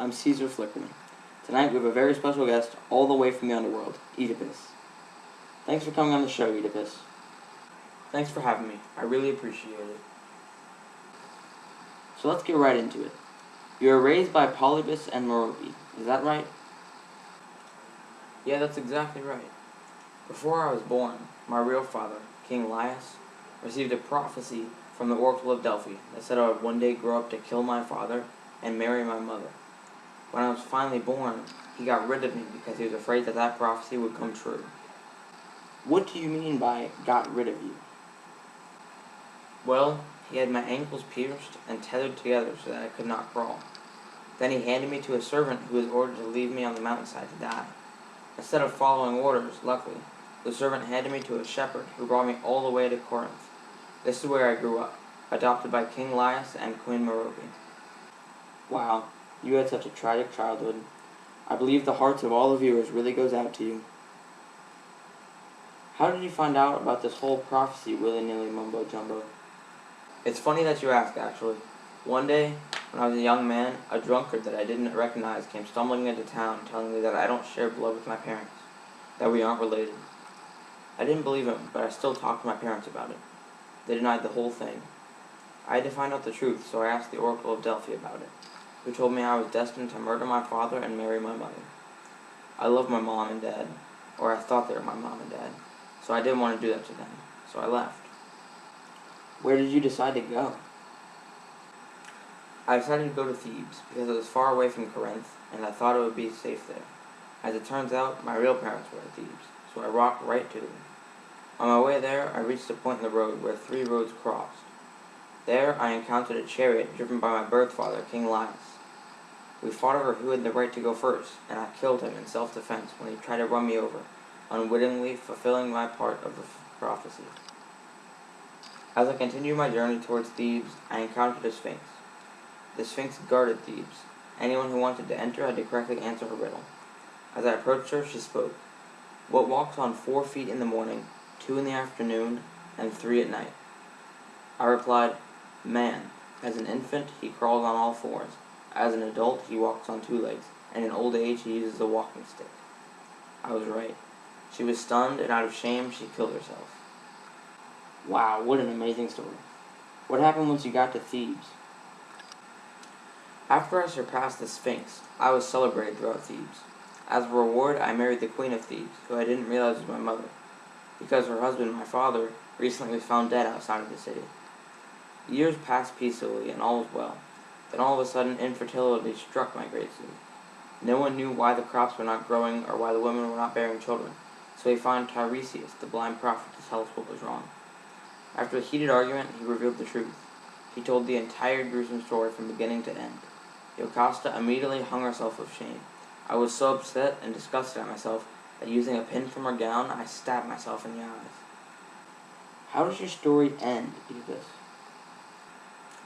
I'm Caesar Flickerman. Tonight we have a very special guest all the way from the underworld, Oedipus. Thanks for coming on the show, Oedipus. Thanks for having me. I really appreciate it. So let's get right into it. You were raised by Oedipus and Merope, is that right? Yeah, that's exactly right. Before I was born, my real father, King Laius, received a prophecy from the Oracle of Delphi that said I would one day grow up to kill my father and marry my mother. When I was finally born, he got rid of me because he was afraid that that prophecy would come true. What do you mean by got rid of you? Well, he had my ankles pierced and tethered together so that I could not crawl. Then he handed me to a servant who was ordered to leave me on the mountainside to die. Instead of following orders, luckily, the servant handed me to a shepherd who brought me all the way to Corinth. This is where I grew up, adopted by King Laius and Queen Merope. Wow, you had such a tragic childhood. I believe the hearts of all the viewers really goes out to you. How did you find out about this whole prophecy willy-nilly mumbo-jumbo? It's funny that you ask, actually. One day, when I was a young man, a drunkard that I didn't recognize came stumbling into town telling me that I don't share blood with my parents, that we aren't related. I didn't believe him, but I still talked to my parents about it. They denied the whole thing. I had to find out the truth, so I asked the Oracle of Delphi about it, who told me I was destined to murder my father and marry my mother. I love my mom and dad, or I thought they were my mom and dad, so I didn't want to do that to them, so I left. Where did you decide to go? I decided to go to Thebes because it was far away from Corinth, and I thought it would be safe there. As it turns out, my real parents were at Thebes, so I walked right to them. On my way there, I reached a point in the road where 3 roads crossed. There, I encountered a chariot driven by my birth father, King Laius. We fought over who had the right to go first, and I killed him in self-defense when he tried to run me over, unwittingly fulfilling my part of the prophecy. As I continued my journey towards Thebes, I encountered a sphinx. The sphinx guarded Thebes. Anyone who wanted to enter had to correctly answer her riddle. As I approached her, she spoke. What walks on 4 feet in the morning, 2 in the afternoon, and 3 at night? I replied, man. As an infant, he crawls on all 4s. As an adult, he walks on 2 legs, and in old age, he uses a walking stick. I was right. She was stunned, and out of shame, she killed herself. Wow, what an amazing story. What happened once you got to Thebes? After I surpassed the Sphinx, I was celebrated throughout Thebes. As a reward, I married the Queen of Thebes, who I didn't realize was my mother, because her husband, my father, recently was found dead outside of the city. Years passed peacefully, and all was well. Then all of a sudden, infertility struck my great city. No one knew why the crops were not growing or why the women were not bearing children, so he found Tiresias, the blind prophet, to tell us what was wrong. After a heated argument, he revealed the truth. He told the entire gruesome story from beginning to end. Jocasta immediately hung herself with shame. I was so upset and disgusted at myself that using a pin from her gown, I stabbed myself in the eyes. How does your story end, Oedipus?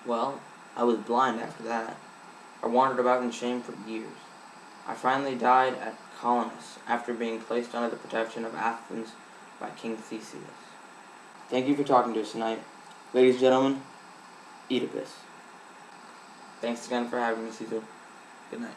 Well, I was blind after that. I wandered about in shame for years. I finally died at Colonus after being placed under the protection of Athens by King Theseus. Thank you for talking to us tonight. Ladies and gentlemen, Oedipus. Thanks again for having me, Caesar. Good night.